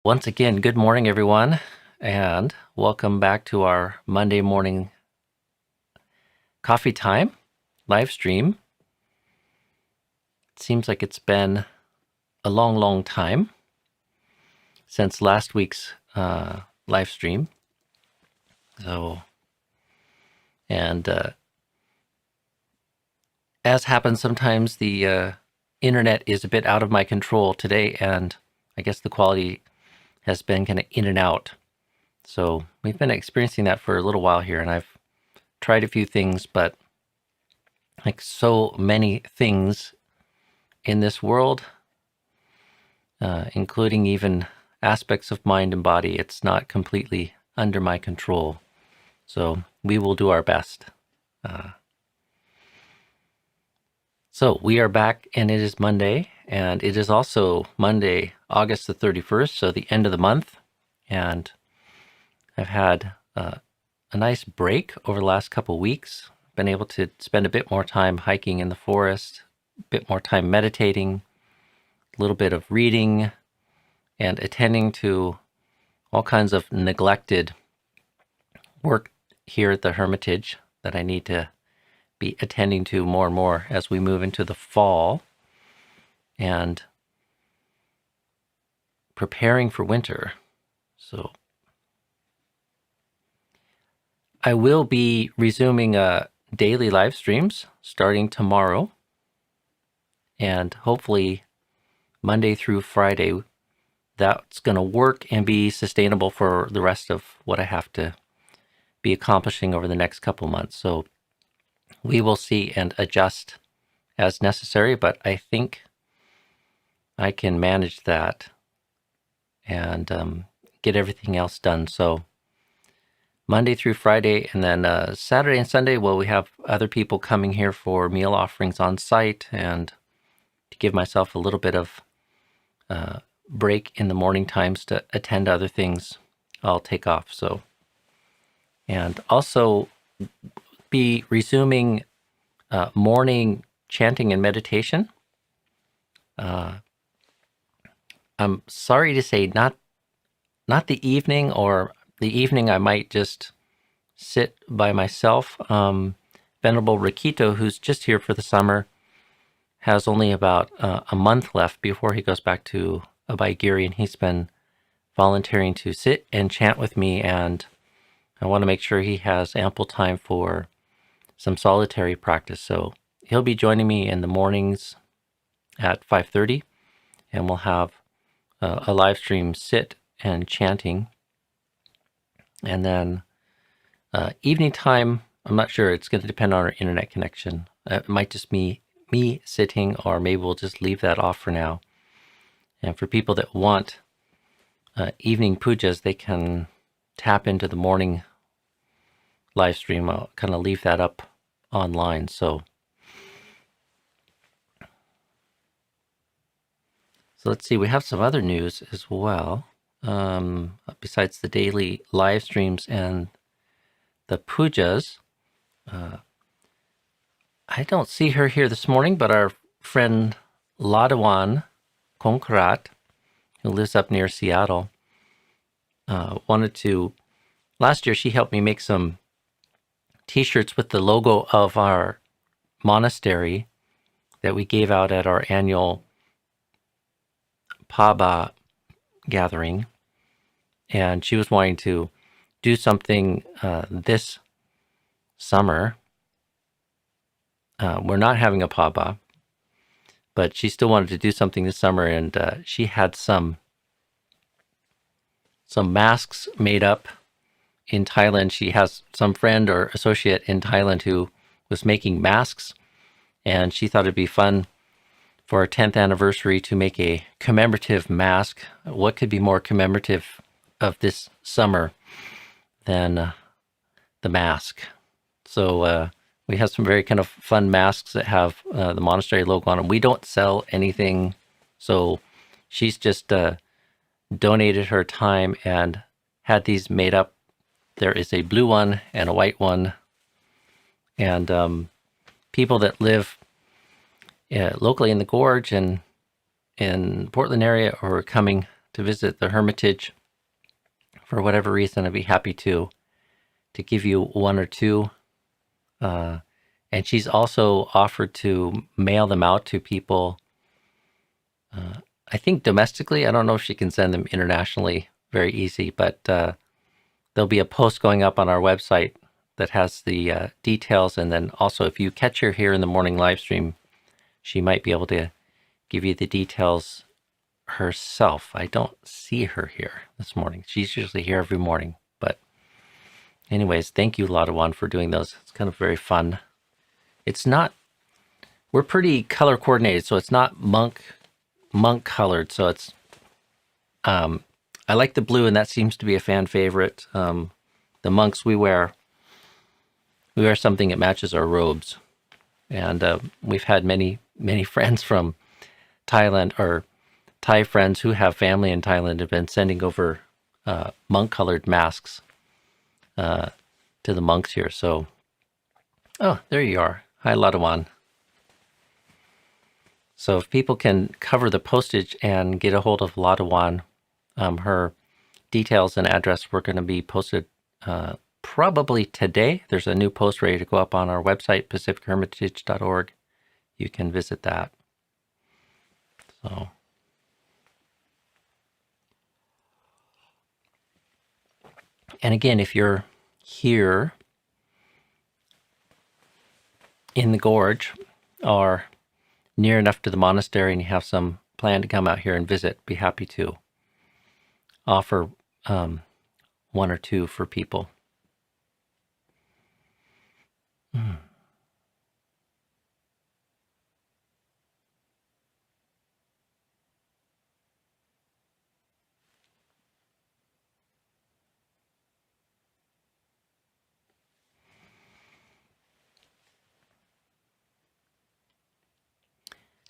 Once again, good morning, everyone, and welcome back to our Monday morning coffee time live stream. It seems like it's been a long time since last week's live stream. As happens sometimes, the internet is a bit out of my control today, and I guess the quality has been kind of in and out. So we've been experiencing that for a little while here, and I've tried a few things, but like so many things in this world, including even aspects of mind and body, it's not completely under my control. So we will do our best. So we are back, and it is Monday, and it is also Monday, August the 31st, so the end of the month. And I've had a nice break over the last couple of weeks. Been able to spend a bit more time hiking in the forest, a bit more time meditating, a little bit of reading, and attending to all kinds of neglected work here at the Hermitage that I need to be attending to more and more as we move into the fall and preparing for winter. So I will be resuming daily live streams starting tomorrow, and hopefully Monday through Friday that's going to work and be sustainable for the rest of what I have to be accomplishing over the next couple months. So we will see and adjust as necessary, but I think I can manage that and get everything else done. So Monday through Friday, and then Saturday and Sunday, well, we have other people coming here for meal offerings on site, and to give myself a little bit of break in the morning times to attend other things, I'll take off. So, and also be resuming morning chanting and meditation. I'm sorry to say, not the evening, or the evening I might just sit by myself. Venerable Rikito, who's just here for the summer, has only about a month left before he goes back to Abhayagiri, and he's been volunteering to sit and chant with me, and I want to make sure he has ample time for some solitary practice. So he'll be joining me in the mornings at 5:30, and we'll have a live stream sit and chanting. And then evening time, I'm not sure. It's going to depend on our internet connection. It might just be me sitting, or maybe we'll just leave that off for now. And for people that want evening pujas, they can tap into the morning live stream. I'll kind of leave that up online. So let's see. We have some other news as well. Besides the daily live streams and the pujas, I don't see her here this morning, but our friend Ladawan Konkrat, who lives up near Seattle, wanted to. Last year, she helped me make some T-shirts with the logo of our monastery that we gave out at our annual Paba gathering, and she was wanting to do something this summer. We're not having a Paba, but she still wanted to do something this summer, and she had some masks made up in Thailand. She has some friend or associate in Thailand who was making masks, and she thought it'd be fun for our 10th anniversary to make a commemorative mask. What could be more commemorative of this summer than the mask? So we have some very kind of fun masks that have the monastery logo on them. We don't sell anything, so she's just donated her time and had these made up. There is a blue one and a white one, and people that live locally in the gorge and in Portland area are coming to visit the Hermitage for whatever reason, I'd be happy to give you one or two. And she's also offered to mail them out to people, I think domestically. I don't know if she can send them internationally very easy, but there'll be a post going up on our website that has the details. And then also, if you catch her here in the morning live stream, she might be able to give you the details herself. I don't see her here this morning. She's usually here every morning. But anyways, thank you, Ladawan, for doing those. It's kind of very fun. It's not, we're pretty color coordinated, so it's not monk colored. So it's, I like the blue, and that seems to be a fan favorite. The monks, we wear something that matches our robes. And we've had many friends from Thailand, or Thai friends who have family in Thailand, have been sending over monk-colored masks to the monks here. So, oh, there you are. Hi, Ladawan. So if people can cover the postage and get a hold of Ladawan, her details and address were going to be posted probably today. There's a new post ready to go up on our website, pacifichermitage.org. You can visit that. So, and again, if you're here in the gorge or near enough to the monastery and you have some plan to come out here and visit, be happy to offer one or two for people.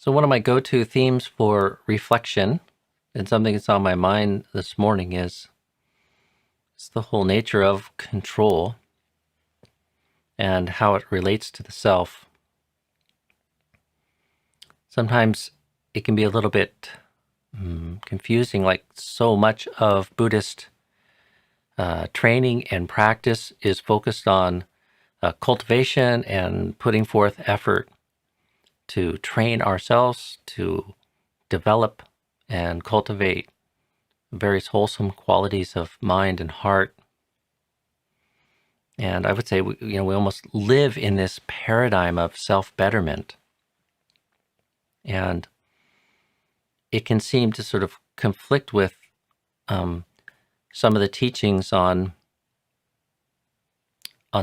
So one of my go-to themes for reflection, and something that's on my mind this morning, is the whole nature of control and how it relates to the self. Sometimes it can be a little bit confusing, like so much of Buddhist training and practice is focused on cultivation and putting forth effort to train ourselves to develop and cultivate various wholesome qualities of mind and heart. And I would say, we almost live in this paradigm of self-betterment. And it can seem to sort of conflict with some of the teachings on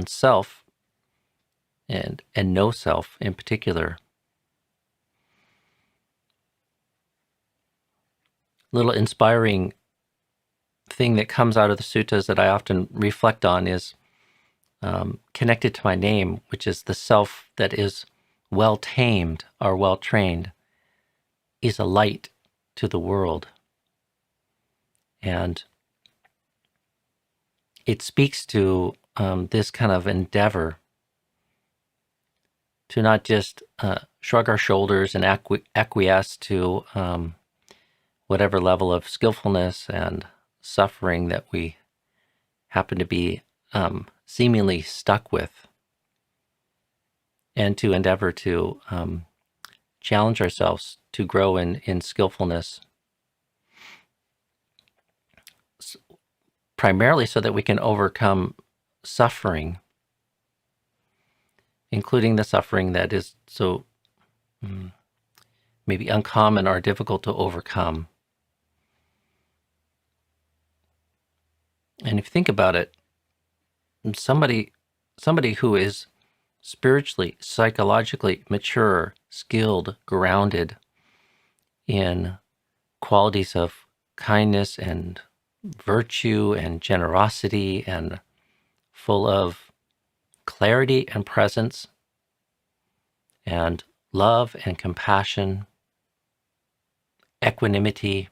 self and no self in particular. Little inspiring thing that comes out of the suttas that I often reflect on is connected to my name, which is the self that is well tamed or well trained is a light to the world. And it speaks to this kind of endeavor to not just shrug our shoulders and acquiesce to whatever level of skillfulness and suffering that we happen to be seemingly stuck with, and to endeavor to challenge ourselves to grow in skillfulness, primarily so that we can overcome suffering, including the suffering that is so maybe uncommon or difficult to overcome. And if you think about it, somebody who is spiritually, psychologically mature, skilled, grounded in qualities of kindness and virtue and generosity and full of clarity and presence and love and compassion, equanimity.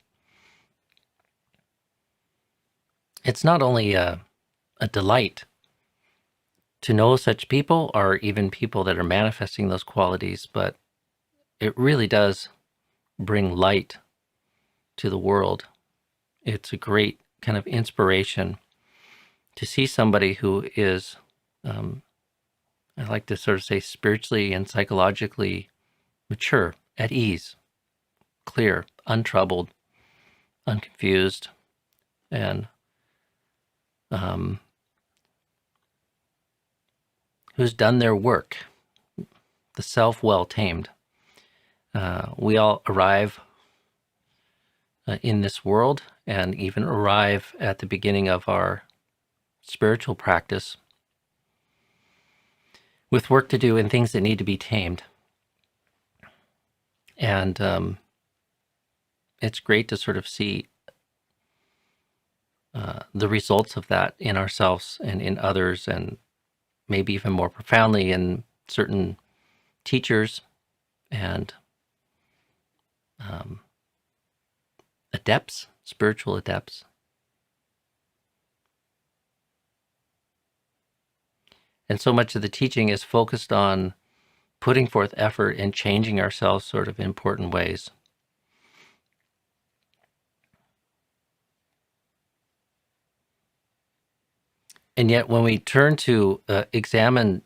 It's not only a delight to know such people, or even people that are manifesting those qualities, but it really does bring light to the world. it's a great kind of inspiration to see somebody who is, I like to sort of say, spiritually and psychologically mature, at ease, clear, untroubled, unconfused, and who's done their work, the self well tamed. We all arrive in this world and even arrive at the beginning of our spiritual practice with work to do and things that need to be tamed. And it's great to sort of see the results of that in ourselves and in others, and maybe even more profoundly in certain teachers and adepts, spiritual adepts. And so much of the teaching is focused on putting forth effort and changing ourselves sort of in important ways. And yet when we turn to examine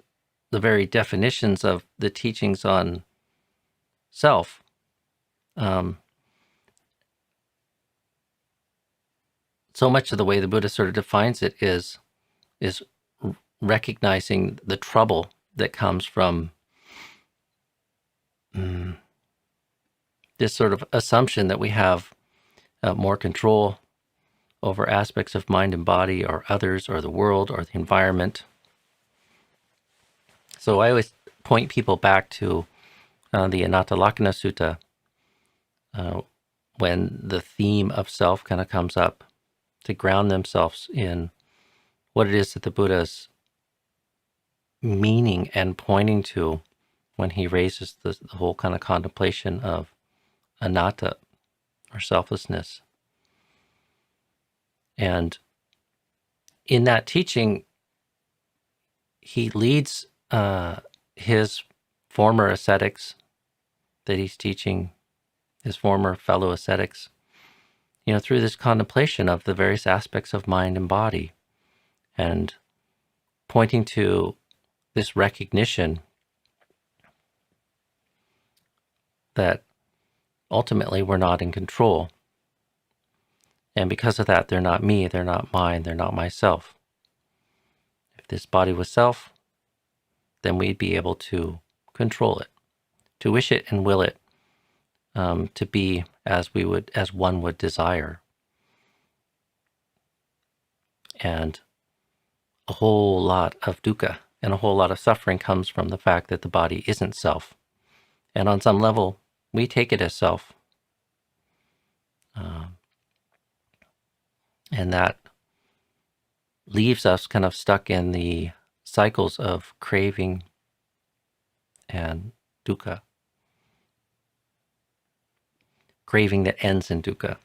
the very definitions of the teachings on self, so much of the way the Buddha sort of defines it is recognizing the trouble that comes from this sort of assumption that we have more control over aspects of mind and body, or others, or the world, or the environment. So I always point people back to the Anatalakkhana Sutta when the theme of self kind of comes up, to ground themselves in what it is that the Buddha's meaning and pointing to when he raises the whole kind of contemplation of anatta, or selflessness. And in that teaching, he leads his former ascetics that he's teaching, his former fellow ascetics, through this contemplation of the various aspects of mind and body, and pointing to this recognition that ultimately we're not in control. And because of that, they're not me, they're not mine, they're not myself. If this body was self, then we'd be able to control it, to wish it and will it to be as one would desire. And a whole lot of dukkha and a whole lot of suffering comes from the fact that the body isn't self. And on some level, we take it as self. And that leaves us kind of stuck in the cycles of craving and dukkha. Craving that ends in dukkha.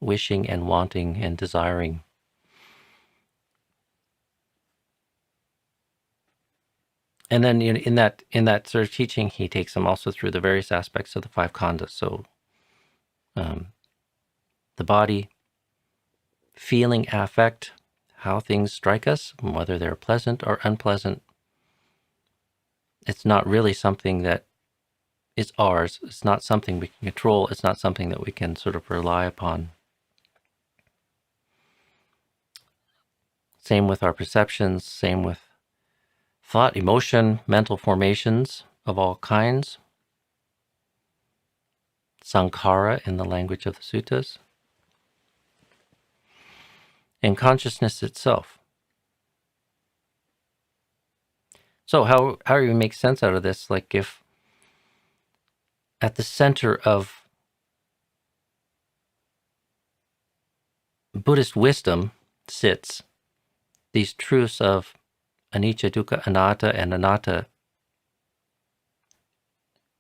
Wishing and wanting and desiring. And then in that sort of teaching, he takes them also through the various aspects of the five khandhas. So the body, feeling affect, how things strike us, whether they're pleasant or unpleasant. It's not really something that is ours. It's not something we can control. It's not something that we can sort of rely upon. Same with our perceptions, same with thought, emotion, mental formations of all kinds. Sankhara in the language of the suttas. And consciousness itself. So how do we make sense out of this? Like, if at the center of Buddhist wisdom sits these truths of anicca, dukkha, anatta, and anatta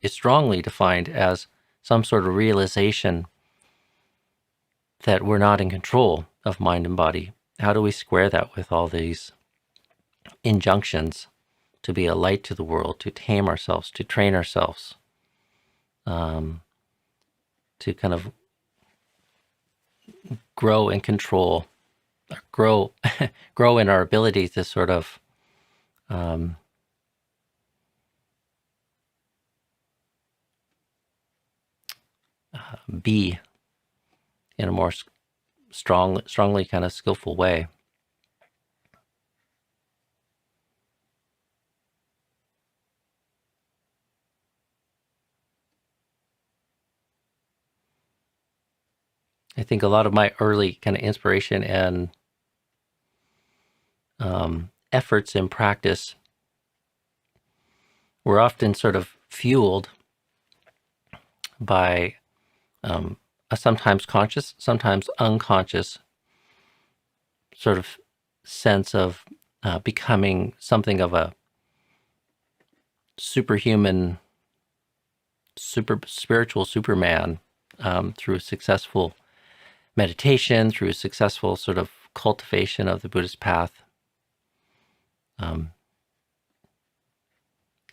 is strongly defined as some sort of realization that we're not in control of mind and body. How do we square that with all these injunctions to be a light to the world, to tame ourselves, to train ourselves, to kind of grow in control, grow grow in our ability to sort of be in a more strongly kind of skillful way. I think a lot of my early kind of inspiration and efforts in practice were often sort of fueled by a sometimes conscious, sometimes unconscious sort of sense of becoming something of a superhuman, super spiritual Superman through successful meditation, through successful sort of cultivation of the Buddhist path.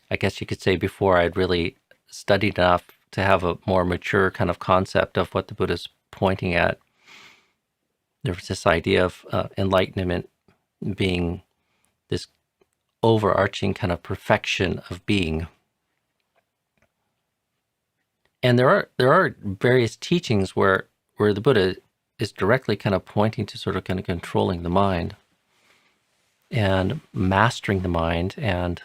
I guess you could say before I'd really studied enough to have a more mature kind of concept of what the Buddha's pointing at. There was this idea of enlightenment being this overarching kind of perfection of being. And there are various teachings where the Buddha is directly kind of pointing to sort of kind of controlling the mind and mastering the mind and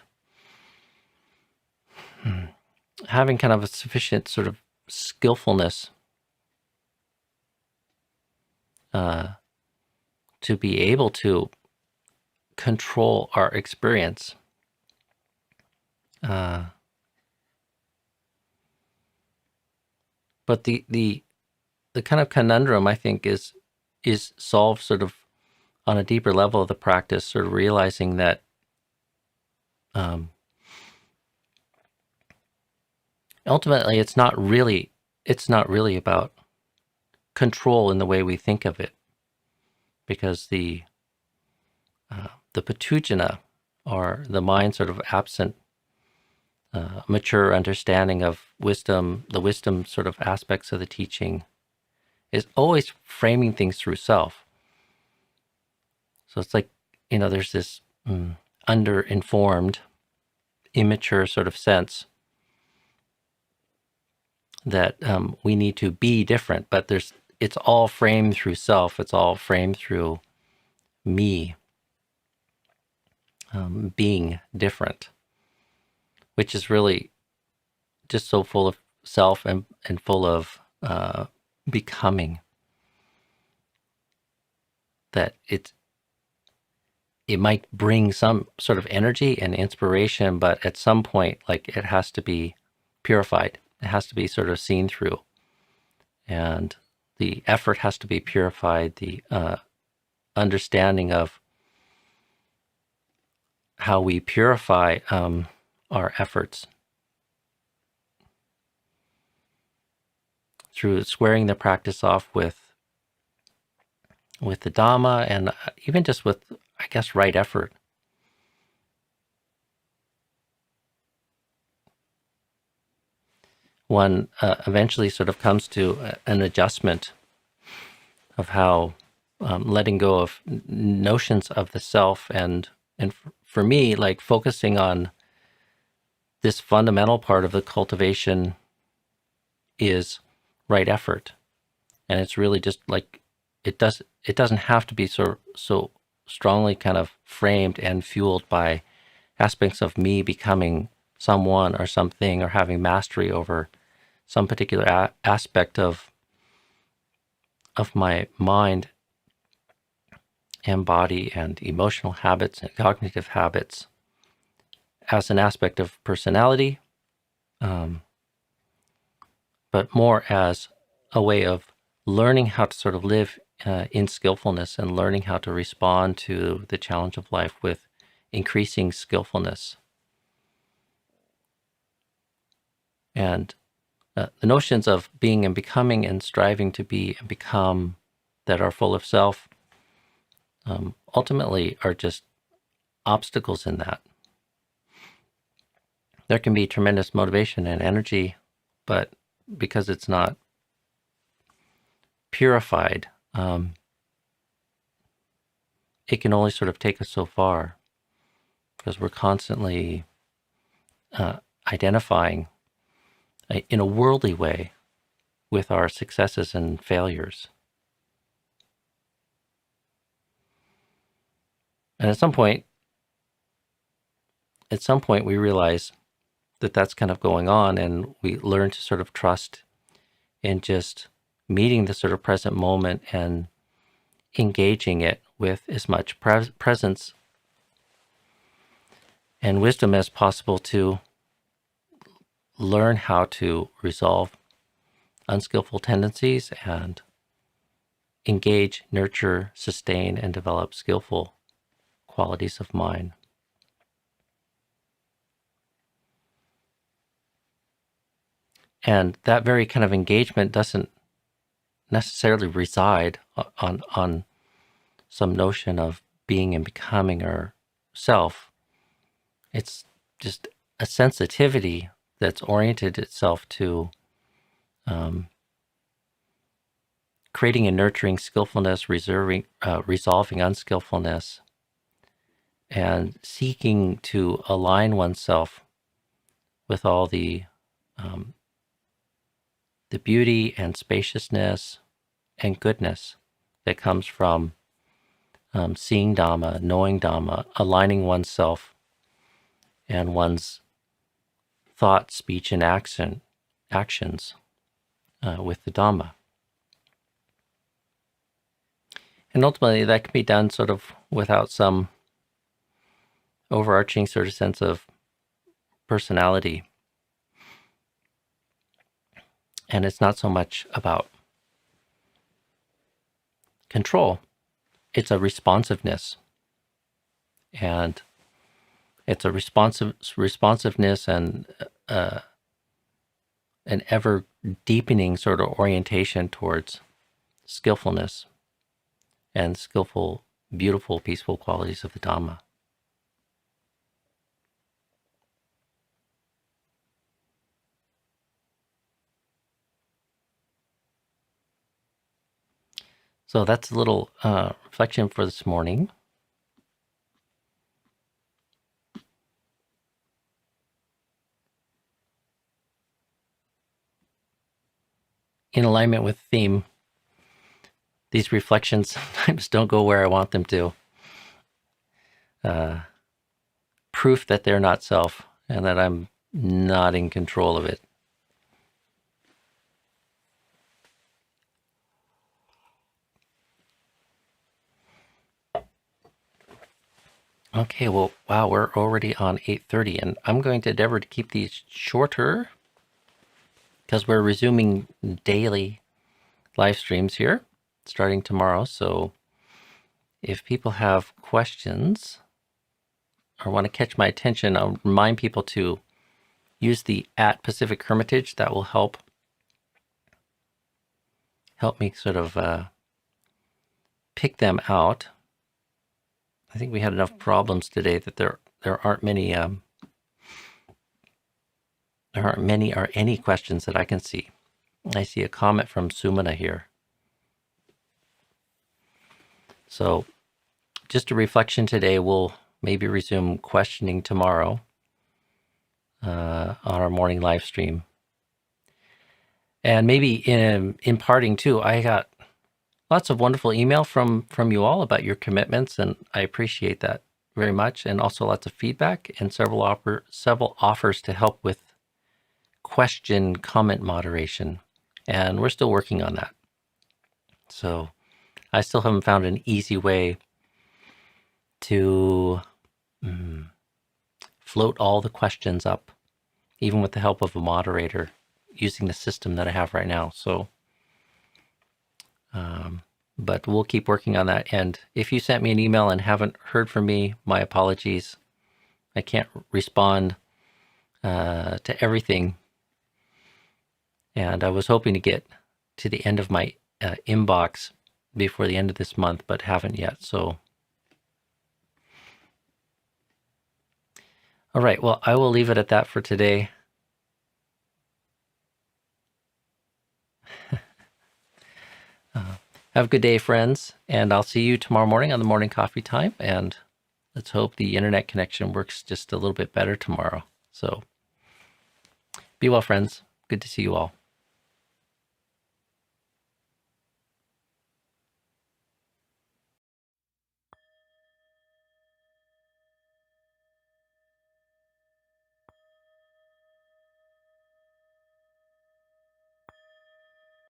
having kind of a sufficient sort of skillfulness to be able to control our experience. But the kind of conundrum, I think, is solved sort of on a deeper level of the practice, sort of realizing that ultimately it's not really about control in the way we think of it, because the patujana, or the mind sort of absent mature understanding of wisdom, the wisdom sort of aspects of the teaching, is always framing things through self. So it's like, there's this under-informed, immature sort of sense that we need to be different, but it's all framed through self. It's all framed through me being different, which is really just so full of self and full of becoming, that it might bring some sort of energy and inspiration, but at some point, like, it has to be purified. It has to be sort of seen through, and the effort has to be purified. The understanding of how we purify our efforts through squaring the practice off with the Dharma, and even just with, I guess, right effort. One eventually sort of comes to an adjustment of how letting go of notions of the self, and for me, like, focusing on this fundamental part of the cultivation is right effort. And it's really just like, it doesn't have to be so strongly kind of framed and fueled by aspects of me becoming someone or something, or having mastery over some particular aspect of my mind and body and emotional habits and cognitive habits as an aspect of personality, but more as a way of learning how to sort of live in skillfulness, and learning how to respond to the challenge of life with increasing skillfulness. And the notions of being and becoming and striving to be and become that are full of self ultimately are just obstacles in that. There can be tremendous motivation and energy, but because it's not purified, it can only sort of take us so far, because we're constantly identifying in a worldly way with our successes and failures. And at some point we realize that that's kind of going on, and we learn to sort of trust in just meeting the sort of present moment and engaging it with as much presence and wisdom as possible to learn how to resolve unskillful tendencies and engage, nurture, sustain, and develop skillful qualities of mind. And that very kind of engagement doesn't necessarily reside on some notion of being and becoming or self. It's just a sensitivity that's oriented itself to creating and nurturing skillfulness, resolving unskillfulness, and seeking to align oneself with all the beauty and spaciousness and goodness that comes from seeing Dhamma, knowing Dhamma, aligning oneself and one's thought, speech, and actions with the Dhamma. And ultimately, that can be done sort of without some overarching sort of sense of personality. And it's not so much about control. It's a responsiveness. And it's a responsiveness and an ever deepening sort of orientation towards skillfulness and skillful, beautiful, peaceful qualities of the Dhamma. So that's a little reflection for this morning. In alignment with the theme, these reflections sometimes don't go where I want them to. Proof that they're not self and that I'm not in control of it. Okay, well, wow, we're already on 8:30, and I'm going to endeavor to keep these shorter because we're resuming daily live streams here starting tomorrow. So if people have questions or want to catch my attention, I'll remind people to use the @Pacific Hermitage. That will help me sort of pick them out. I think we had enough problems today that there aren't many or any questions that I can see. I see a comment from Sumana here. So just a reflection today. We'll maybe resume questioning tomorrow on our morning live stream. And maybe in parting too, I got lots of wonderful email from you all about your commitments, and I appreciate that very much, and also lots of feedback and several offers to help with question comment moderation, and we're still working on that. So I still haven't found an easy way to float all the questions up, even with the help of a moderator, using the system that I have right now. So but we'll keep working on that. And if you sent me an email and haven't heard from me, my apologies. I can't respond to everything. And I was hoping to get to the end of my inbox before the end of this month, but haven't yet. So, all right. Well, I will leave it at that for today. Have a good day, friends, and I'll see you tomorrow morning on the morning coffee time. And let's hope the internet connection works just a little bit better tomorrow. So be well, friends. Good to see you all.